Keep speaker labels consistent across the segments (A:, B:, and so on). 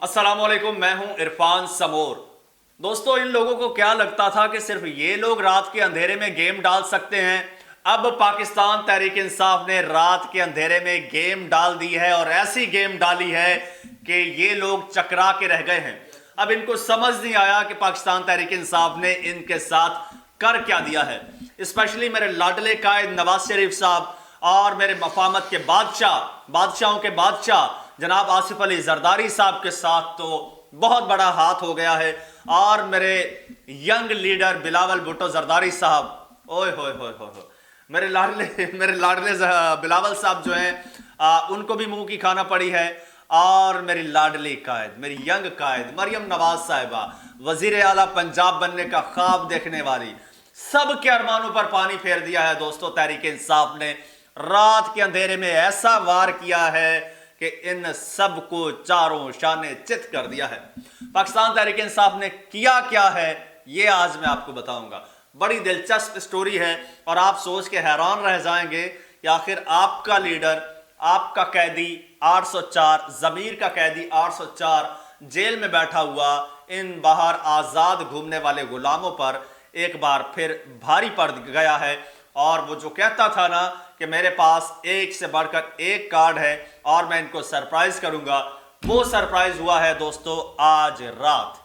A: अस्सलामुअलैकुम, मैं हूं इरफान समोर। दोस्तों, इन लोगों को क्या लगता था कि सिर्फ ये लोग रात के अंधेरे में गेम डाल सकते हैं। अब पाकिस्तान तहरीक इंसाफ ने रात के अंधेरे में गेम डाल दी है और ऐसी गेम डाली है कि ये लोग चकरा के रह गए हैं। अब इनको समझ नहीं आया कि पाकिस्तान तहरीक इंसाफ ने इनके साथ कर क्या दिया है। स्पेशली मेरे लाडले कायद नवाज शरीफ साहब और मेरे मफामत के बादशाहों के बादशाह जनाब आसिफ अली जरदारी साहब के साथ तो बहुत बड़ा हाथ हो गया है। और मेरे यंग लीडर बिलावल भुट्टो जरदारी साहब, ओए होए होए होए, मेरे लाडले बिलावल साहब जो हैं उनको भी मुंह की खाना पड़ी है। और मेरी लाडली कायद, मेरी यंग कायद मरियम नवाज साहिबा, वजीर आला पंजाब बनने का ख्वाब देखने वाली, सब के अरमानों पर पानी फेर दिया है। दोस्तों, तहरीक इंसाफ ने रात के अंधेरे में ऐसा वार किया है कि इन सब को चारों शाने चित कर दिया है। पाकिस्तान तहरीक इंसाफ ने किया क्या है ये आज मैं आपको बताऊंगा। बड़ी दिलचस्प स्टोरी है और आप सोच के हैरान रह जाएंगे कि आखिर आपका लीडर, आपका कैदी 804, ज़मीर का कैदी 804 जेल में बैठा हुआ इन बाहर आज़ाद घूमने वाले गुलामों पर एक बार फिर भारी पड़ गया है। और वो जो कहता था ना कि मेरे पास एक से बढ़कर एक कार्ड है और मैं इनको सरप्राइज करूंगा, वो सरप्राइज हुआ है दोस्तों आज रात।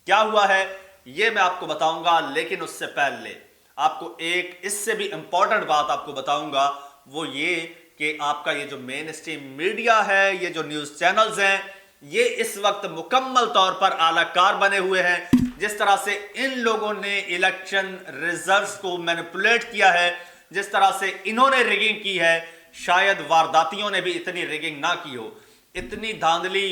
A: क्या हुआ है ये मैं आपको बताऊंगा, लेकिन उससे पहले आपको एक इससे भी इंपॉर्टेंट बात आपको बताऊंगा। वो ये कि आपका ये जो मेन स्ट्रीम मीडिया है, ये जो न्यूज़ चैनल्स हैं, ये इस वक्त मुकम्मल तौर पर आलाकार बने हुए हैं। जिस तरह से इन लोगों ने इलेक्शन रिजल्ट्स को मैनिपुलेट किया है, जिस तरह से इन्होंने रिगिंग की है, शायद वारदातियों ने भी इतनी रिगिंग ना की हो, इतनी धांधली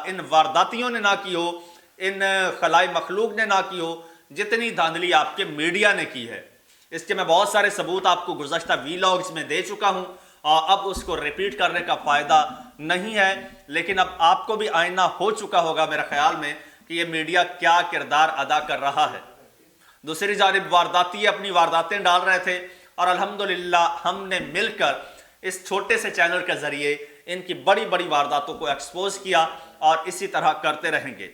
A: इन वारदातियों ने ना की हो, इन खलाई मखलूक ने ना की हो, जितनी धांधली आपके मीडिया ने की है। इसके मैं बहुत सारे सबूत आपको गुज़श्ता वीलॉग्स में दे चुका हूं और अब उसको रिपीट करने का फ़ायदा नहीं है। लेकिन अब आपको भी आईना हो चुका होगा मेरे ख्याल में कि ये मीडिया क्या किरदार अदा कर रहा है। दूसरी जानिब वारदाती अपनी वारदातें डाल रहे थे और अल्हम्दुलिल्लाह हमने मिलकर इस छोटे से चैनल के ज़रिए इनकी बड़ी बड़ी वारदातों को एक्सपोज किया और इसी तरह करते रहेंगे।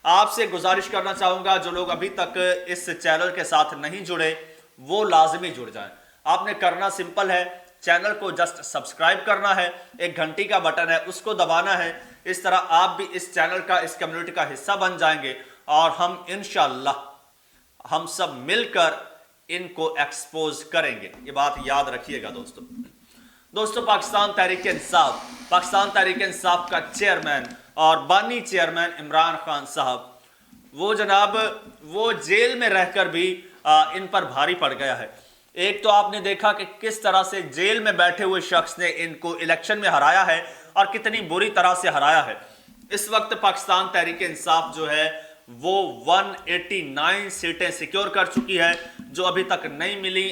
A: आपसे गुजारिश करना चाहूँगा, जो लोग अभी तक इस चैनल के साथ नहीं जुड़े वो लाजमी जुड़ जाएं। आपने करना सिंपल है, चैनल को जस्ट सब्सक्राइब करना है, एक घंटी का बटन है उसको दबाना है। इस तरह आप भी इस चैनल का, इस कम्युनिटी का हिस्सा बन जाएंगे और हम इंशाअल्लाह हम सब मिलकर इनको एक्सपोज करेंगे। ये बात याद रखिएगा दोस्तों। पाकिस्तान तहरीक इंसाफ का चेयरमैन और बानी चेयरमैन इमरान खान साहब, वो जनाब वो जेल में रहकर भी इन पर भारी पड़ गया है। एक तो आपने देखा कि किस तरह से जेल में बैठे हुए शख्स ने इनको इलेक्शन में हराया है और कितनी बुरी तरह से हराया है। इस वक्त पाकिस्तान तहरीक इंसाफ जो है वो 189 सीटें सिक्योर कर चुकी है, जो अभी तक नहीं मिली।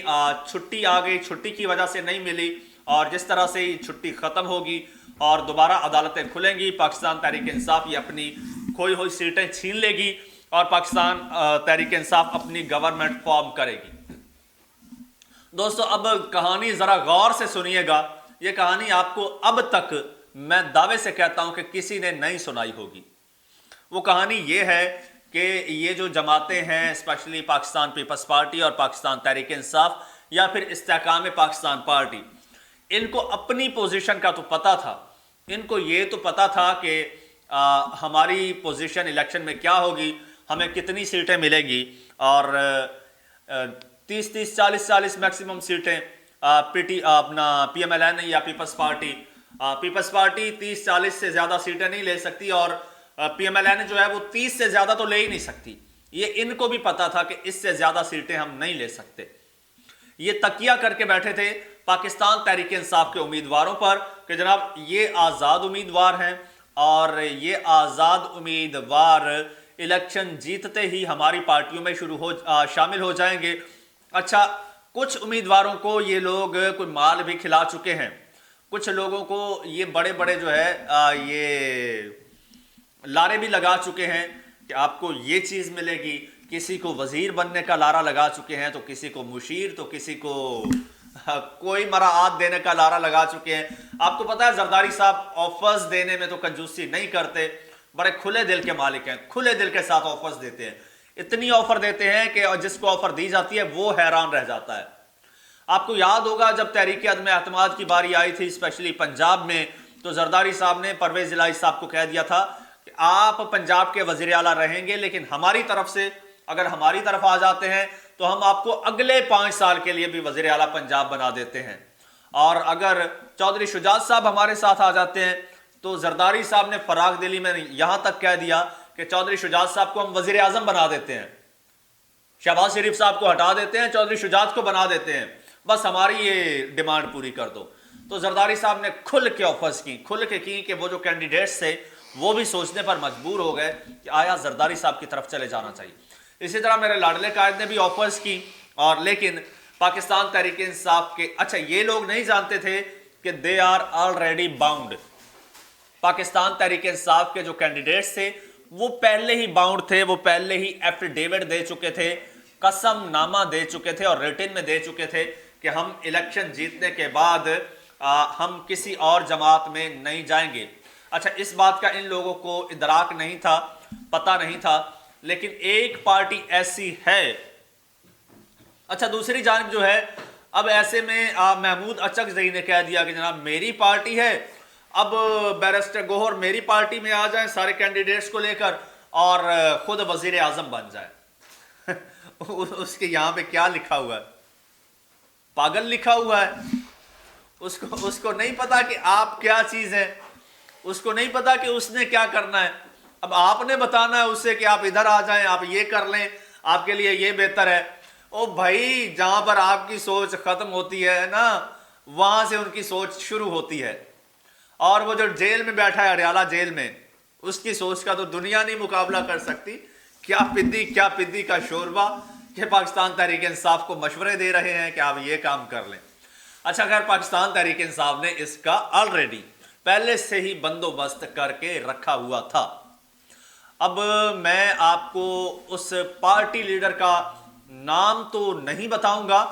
A: छुट्टी आ गई, छुट्टी की वजह से नहीं मिली और जिस तरह से ही छुट्टी ख़त्म होगी और दोबारा अदालतें खुलेंगी, पाकिस्तान तहरीक इंसाफ ये अपनी खोई हुई सीटें छीन लेगी और पाकिस्तान तहरीक इंसाफ अपनी गवर्नमेंट फॉर्म करेगी। दोस्तों, अब कहानी ज़रा गौर से सुनिएगा। ये कहानी आपको अब तक मैं दावे से कहता हूं कि किसी ने नहीं सुनाई होगी। वो कहानी ये है कि ये जो जमातें हैं, स्पेशली पाकिस्तान पीपल्स पार्टी और पाकिस्तान तहरीक इंसाफ या फिर इस्तेकाम पाकिस्तान पार्टी, इनको अपनी पोजीशन का तो पता था। इनको ये तो पता था कि हमारी पोजीशन इलेक्शन में क्या होगी, हमें कितनी सीटें मिलेंगी और 30-30, 40-40 मैक्सिमम सीटें PMLN या पीपल्स पार्टी 30-40 से ज़्यादा सीटें नहीं ले सकती और PMLN जो है वो 30 से ज़्यादा तो ले ही नहीं सकती। ये इनको भी पता था कि इससे ज़्यादा सीटें हम नहीं ले सकते। ये तकिया करके बैठे थे पाकिस्तान तहरीक इंसाफ के उम्मीदवारों पर कि जनाब ये आज़ाद उम्मीदवार हैं और ये आज़ाद उम्मीदवार इलेक्शन जीतते ही हमारी पार्टियों में शामिल हो जाएंगे। अच्छा, कुछ उम्मीदवारों को ये लोग कोई माल भी खिला चुके हैं, कुछ लोगों को ये बड़े बड़े जो है ये लारे भी लगा चुके हैं कि आपको ये चीज़ मिलेगी। किसी को वज़ीर बनने का लारा लगा चुके हैं, तो किसी को मुशीर, तो किसी को कोई मराआत देने का लारा लगा चुके हैं। आपको पता है जरदारी साहब ऑफर्स देने में तो कंजूसी नहीं करते। बड़े खुले दिल के मालिक हैं, खुले दिल के साथ ऑफर्स देते हैं, इतनी ऑफर देते हैं कि जिसको ऑफर दी जाती है वो हैरान रह जाता है। आपको याद होगा जब तहरीक अदम एतमाद की बारी आई थी स्पेशली पंजाब में, तो जरदारी साहब ने परवेज इलाही साहब को कह दिया था कि आप पंजाब के वजीर आला रहेंगे, लेकिन हमारी तरफ से अगर हमारी तरफ आ जाते हैं तो हम आपको अगले 5 साल के लिए भी वजीर आला पंजाब बना देते हैं। और अगर चौधरी शुजात साहब हमारे साथ आ जाते हैं तो जरदारी साहब ने फराग दिली में यहां तक कह दिया कि चौधरी शुजात साहब को हम वजीर आजम बना देते हैं, शहबाज शरीफ साहब को हटा देते हैं, चौधरी शुजात को बना देते हैं, बस हमारी ये डिमांड पूरी कर दो। तो जरदारी साहब ने खुल के ऑफर्स की, खुल के की कि वो जो कैंडिडेट्स थे वो भी सोचने पर मजबूर हो गए कि आया जरदारी साहब की तरफ चले जाना चाहिए। इसी तरह मेरे लाडले कायद ने भी ऑफर्स की, और लेकिन पाकिस्तान तहरीक इंसाफ के, अच्छा ये लोग नहीं जानते थे कि they are already bound. Pakistan Tehreek Insaf के जो कैंडिडेट्स थे वो पहले ही बाउंड थे, वो पहले ही एफिडेविट दे चुके थे, कसम नामा दे चुके थे और रिटन में दे चुके थे कि हम इलेक्शन जीतने के बाद हम किसी और जमात में नहीं जाएंगे। अच्छा, इस बात का इन लोगों को इदराक नहीं था, पता नहीं था, लेकिन एक पार्टी ऐसी है। अच्छा, दूसरी जानिब जो है, अब ऐसे में महमूद अचकजई ने कह दिया कि जनाब मेरी पार्टी है, अब बैरिस्टर गोहर मेरी पार्टी में आ जाए सारे कैंडिडेट्स को लेकर और खुद वजीर आजम बन जाए। उसके यहाँ पे क्या लिखा हुआ है? पागल लिखा हुआ है। उसको नहीं पता कि आप क्या चीज है, उसको नहीं पता कि उसने क्या करना है। अब आपने बताना है उससे कि आप इधर आ जाएं, आप ये कर लें, आपके लिए ये बेहतर है। ओ भाई, जहां पर आपकी सोच खत्म होती है ना, वहां से उनकी सोच शुरू होती है। और वो जो जेल में बैठा है, अडयाला जेल में, उसकी सोच का तो दुनिया नहीं मुकाबला कर सकती। क्या पिद्दी का शोरबा कि पाकिस्तान तहरीक इंसाफ को मशवरे दे रहे हैं कि आप ये काम कर लें। अच्छा, खैर पाकिस्तान तहरीक इंसाफ ने इसका ऑलरेडी पहले से ही बंदोबस्त करके रखा हुआ था। अब मैं आपको उस पार्टी लीडर का नाम तो नहीं बताऊंगा,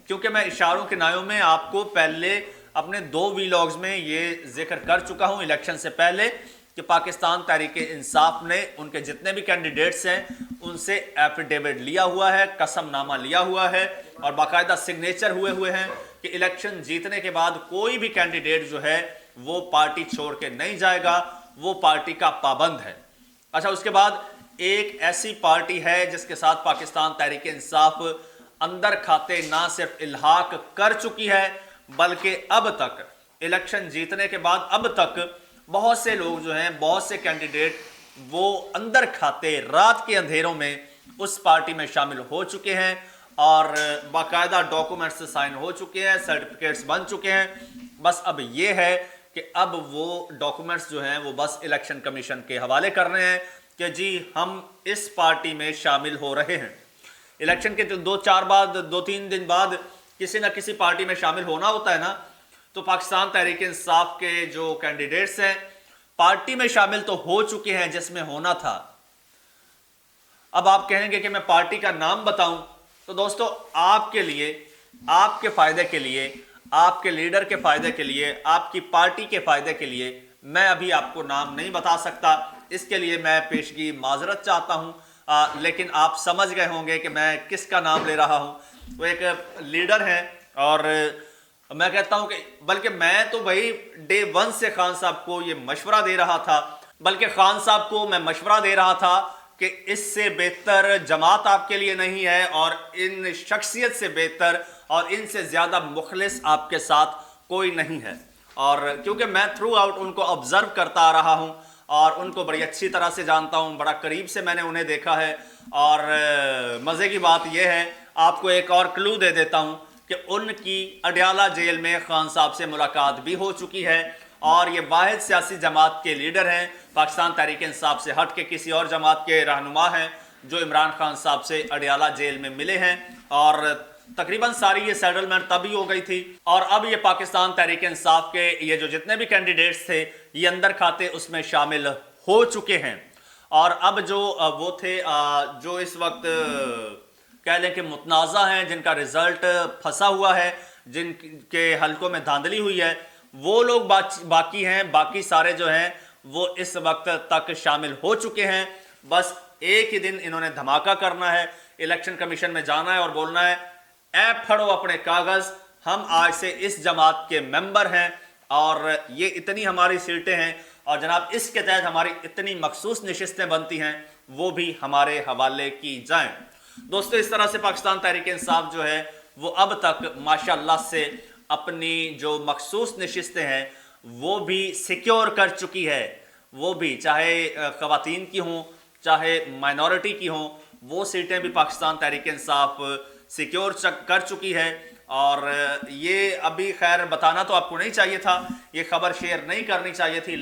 A: क्योंकि मैं इशारों के नायों में आपको पहले अपने 2 वीलॉग्स में ये जिक्र कर चुका हूं इलेक्शन से पहले कि पाकिस्तान तहरीक इंसाफ ने उनके जितने भी कैंडिडेट्स हैं उनसे एफिडेविट लिया हुआ है, कसमनामा लिया हुआ है और बाकायदा सिग्नेचर हुए हैं कि इलेक्शन जीतने के बाद कोई भी कैंडिडेट जो है वो पार्टी छोड़ के नहीं जाएगा, वो पार्टी का पाबंद है। अच्छा, उसके बाद एक ऐसी पार्टी है जिसके साथ पाकिस्तान तहरीक इंसाफ अंदर खाते ना सिर्फ इल्हाक कर चुकी है, बल्कि अब तक इलेक्शन जीतने के बाद अब तक बहुत से लोग जो हैं, बहुत से कैंडिडेट वो अंदर खाते रात के अंधेरों में उस पार्टी में शामिल हो चुके हैं और बाकायदा डॉक्यूमेंट्स साइन हो चुके हैं, सर्टिफिकेट्स बन चुके हैं। बस अब ये है कि अब वो डॉक्यूमेंट्स जो हैं वो बस इलेक्शन कमीशन के हवाले कर रहे हैं कि जी हम इस पार्टी में शामिल हो रहे हैं। इलेक्शन के 2-3 दिन बाद किसी ना किसी पार्टी में शामिल होना होता है ना, तो पाकिस्तान तहरीक इंसाफ के जो कैंडिडेट्स हैं पार्टी में शामिल तो हो चुके हैं जिसमें होना था। अब आप कहेंगे कि मैं पार्टी का नाम बताऊं, तो दोस्तों आपके लिए, आपके फायदे के लिए, आपके लीडर के फायदे के लिए, आपकी पार्टी के फायदे के लिए मैं अभी आपको नाम नहीं बता सकता। इसके लिए मैं पेशगी माजरत चाहता हूं, लेकिन आप समझ गए होंगे कि मैं किसका नाम ले रहा हूं। वो एक लीडर है और मैं कहता हूं कि बल्कि मैं तो भाई डे 1 से खान साहब को ये मशवरा दे रहा था, बल्कि खान साहब को मैं मशवरा दे रहा था कि इससे बेहतर जमात आपके लिए नहीं है और इन शख्सियत से बेहतर और इनसे ज़्यादा मुखलिस आपके साथ कोई नहीं है। और क्योंकि मैं थ्रू आउट उनको ऑब्ज़र्व करता आ रहा हूँ और उनको बड़ी अच्छी तरह से जानता हूँ, बड़ा करीब से मैंने उन्हें देखा है। और मज़े की बात यह है, आपको एक और क्लू दे देता हूँ कि उनकी अडयाला जेल में खान साहब से मुलाकात भी हो चुकी है और ये वाहिद सियासी जमात के लीडर हैं, पाकिस्तान तहरीक इंसाफ से हट के किसी और जमात के रहनुमा हैं जो इमरान खान साहब से अडयाला जेल में मिले हैं। और तकरीबन सारी ये सेटलमेंट तभी हो गई थी और अब ये पाकिस्तान तहरीक इंसाफ के ये जो जितने भी कैंडिडेट्स थे ये अंदर खाते उसमें शामिल हो चुके हैं। और अब जो वो थे जो इस वक्त कह लें कि मुतनाज़ा हैं, जिनका रिजल्ट फंसा हुआ है, जिनके हलकों में धांधली हुई है, वो लोग बाकी हैं। बाकी सारे जो हैं وہ اس وقت تک شامل ہو چکے ہیں۔ بس ایک ہی دن انہوں نے دھماکہ کرنا ہے، الیکشن کمیشن میں جانا ہے اور بولنا ہے اے پھڑو اپنے کاغذ، ہم آج سے اس جماعت کے ممبر ہیں اور یہ اتنی ہماری سیٹیں ہیں اور جناب اس کے تحت ہماری اتنی مخصوص نشستیں بنتی ہیں، وہ بھی ہمارے حوالے کی جائیں۔ دوستو اس طرح سے پاکستان تحریک انصاف جو ہے وہ اب تک ماشاءاللہ سے اپنی جو مخصوص نشستیں ہیں وہ بھی سیکیور کر چکی ہے، وہ بھی چاہے خواتین کی ہوں چاہے مائنورٹی کی ہوں، وہ سیٹیں بھی پاکستان تحریک انصاف سیکیور کر چکی ہے۔ اور یہ ابھی خیر بتانا تو آپ کو نہیں چاہیے تھا، یہ خبر شیئر نہیں کرنی چاہیے تھی،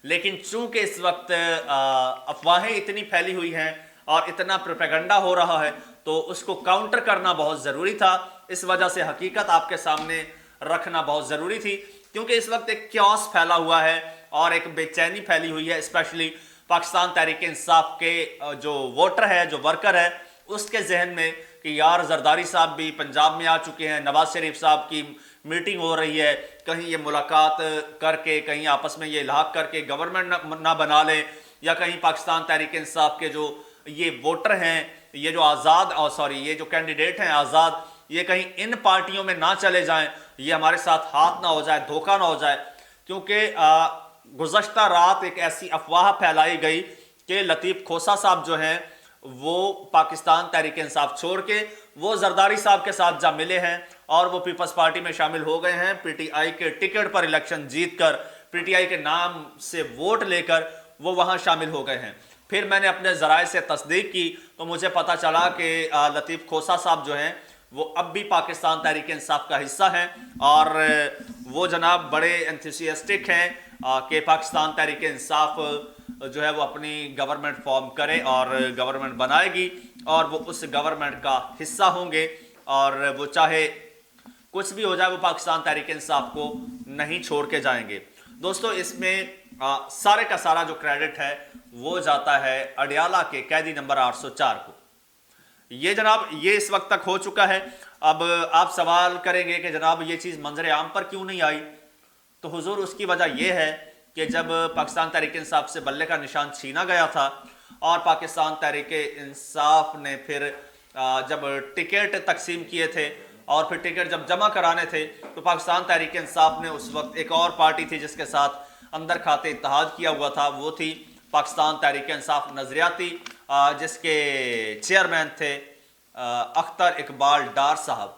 A: لیکن چونکہ اس وقت افواہیں اتنی پھیلی ہوئی ہیں اور اتنا پروپیگنڈا ہو رہا ہے تو اس کو کاؤنٹر کرنا بہت ضروری تھا۔ اس وجہ سے حقیقت آپ کے سامنے رکھنا بہت ضروری تھی، کیونکہ اس وقت ایک کیوس پھیلا ہوا ہے اور ایک بے چینی پھیلی ہوئی ہے، اسپیشلی پاکستان تحریک انصاف کے جو ووٹر ہے، جو ورکر ہے، اس کے ذہن میں کہ یار زرداری صاحب بھی پنجاب میں آ چکے ہیں، نواز شریف صاحب کی میٹنگ ہو رہی ہے، کہیں یہ ملاقات کر کے کہیں آپس میں یہ الحاق کر کے گورنمنٹ نہ بنا لیں، یا کہیں پاکستان تحریک انصاف کے جو یہ ووٹر ہیں، یہ جو یہ جو کینڈیڈیٹ ہیں آزاد، یہ کہیں ان پارٹیوں میں نہ چلے جائیں، یہ ہمارے ساتھ ہاتھ نہ ہو جائے، دھوکہ نہ ہو جائے۔ کیونکہ گزشتہ رات ایک ایسی افواہ پھیلائی گئی کہ لطیف کھوسہ صاحب جو ہیں وہ پاکستان تحریک انصاف چھوڑ کے وہ زرداری صاحب کے ساتھ جا ملے ہیں اور وہ پیپلز پارٹی میں شامل ہو گئے ہیں، پی ٹی آئی کے ٹکٹ پر الیکشن جیت کر، پی ٹی آئی کے نام سے ووٹ لے کر وہ وہاں شامل ہو گئے ہیں۔ پھر میں نے اپنے ذرائع سے تصدیق کی تو مجھے پتہ چلا کہ لطیف کھوسہ صاحب جو ہیں وہ اب بھی پاکستان تحریک انصاف کا حصہ ہیں اور وہ جناب بڑے انتھوسیاسٹک ہیں کہ پاکستان تحریک انصاف جو ہے وہ اپنی گورنمنٹ فارم کرے اور گورنمنٹ بنائے گی اور وہ اس گورنمنٹ کا حصہ ہوں گے، اور وہ چاہے کچھ بھی ہو جائے وہ پاکستان تحریک انصاف کو نہیں چھوڑ کے جائیں گے۔ دوستو اس میں سارے کا سارا جو کریڈٹ ہے وہ جاتا ہے اڈیالہ کے قیدی نمبر 804 کو۔ یہ جناب یہ اس وقت تک ہو چکا ہے۔ اب آپ سوال کریں گے کہ جناب یہ چیز منظر عام پر کیوں نہیں آئی؟ تو حضور اس کی وجہ یہ ہے کہ جب پاکستان تحریک انصاف سے بلے کا نشان چھینا گیا تھا اور پاکستان تحریک انصاف نے پھر جب ٹکٹ تقسیم کیے تھے اور پھر ٹکٹ جب جمع کرانے تھے تو پاکستان تحریک انصاف نے اس وقت ایک اور پارٹی تھی جس کے ساتھ اندر کھاتے اتحاد کیا ہوا تھا، وہ تھی پاکستان تحریک انصاف نظریاتی، جس کے چیئرمین تھے اختر اقبال ڈار صاحب۔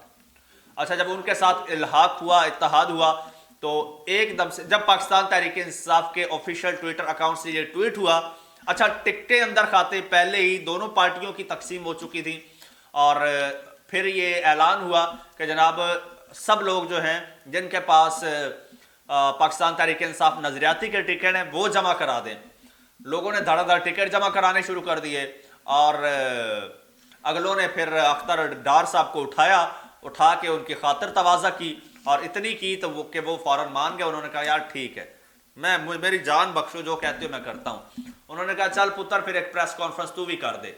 A: اچھا، جب ان کے ساتھ الحاق ہوا، اتحاد ہوا، تو ایک دم سے جب پاکستان تحریک انصاف کے آفیشیل ٹویٹر اکاؤنٹ سے یہ ٹویٹ ہوا، اچھا ٹکٹیں اندر کھاتے پہلے ہی دونوں پارٹیوں کی تقسیم ہو چکی تھی اور پھر یہ اعلان ہوا کہ جناب سب لوگ جو ہیں جن کے پاس پاکستان تحریک انصاف نظریاتی کے ٹکٹ ہیں وہ جمع کرا دیں۔ لوگوں نے دھڑا دھڑ ٹکٹ جمع کرانے شروع کر دیے اور اگلوں نے پھر اختر ڈار صاحب کو اٹھا کے ان کی خاطر تواضع کی اور اتنی کی تو وہ فوراً مان گئے۔ انہوں نے کہا یار ٹھیک ہے، میری جان بخشو، جو کہتے ہو میں کرتا ہوں۔ انہوں نے کہا چل پتر پھر ایک پریس کانفرنس تو بھی کر دے۔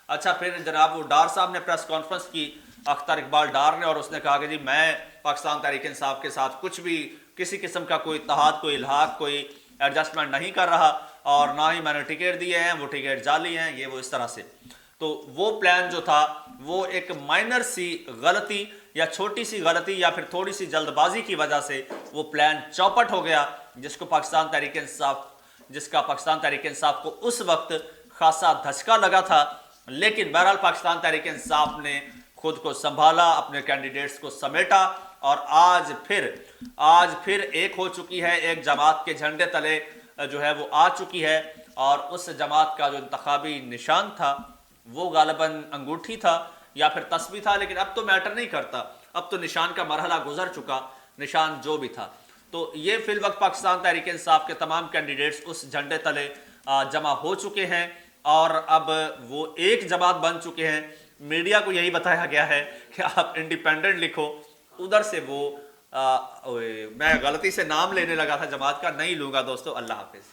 A: اچھا، پھر جناب وہ ڈار صاحب نے پریس کانفرنس کی، اختر اقبال ڈار نے، اور اس نے کہا کہ جی میں پاکستان تحریک انصاف کے ساتھ کچھ بھی کسی قسم کا کوئی اتحاد، کوئی الحاق، کوئی ایڈجسٹمنٹ نہیں کر رہا اور نہ ہی میں نے ٹکٹ دیے ہیں، وہ ٹکٹ جعلی ہیں، یہ وہ اس طرح سے۔ تو وہ پلان جو تھا وہ ایک مائنر سی غلطی یا چھوٹی سی غلطی یا پھر تھوڑی سی جلد بازی کی وجہ سے وہ پلان چوپٹ ہو گیا، جس کا پاکستان تحریک انصاف کو اس وقت خاصا دھچکا لگا تھا۔ لیکن بہرحال پاکستان تحریک انصاف نے خود کو سنبھالا، اپنے کینڈیڈیٹس کو سمیٹا اور آج پھر ایک ہو چکی ہے، ایک جماعت کے جھنڈے تلے جو ہے وہ آ چکی ہے، اور اس جماعت کا جو انتخابی نشان تھا وہ غالباً انگوٹھی تھا یا پھر تسبیح تھا، لیکن اب تو میٹر نہیں کرتا، اب تو نشان کا مرحلہ گزر چکا، نشان جو بھی تھا۔ تو یہ فی الوقت پاکستان تحریک انصاف کے تمام کینڈیڈیٹس اس جھنڈے تلے جمع ہو چکے ہیں اور اب وہ ایک جماعت بن چکے ہیں۔ میڈیا کو یہی بتایا گیا ہے کہ آپ انڈیپینڈنٹ لکھو، ادھر سے وہ میں غلطی سے نام لینے لگا تھا جماعت کا، نہیں لوں گا دوستو۔ اللہ حافظ۔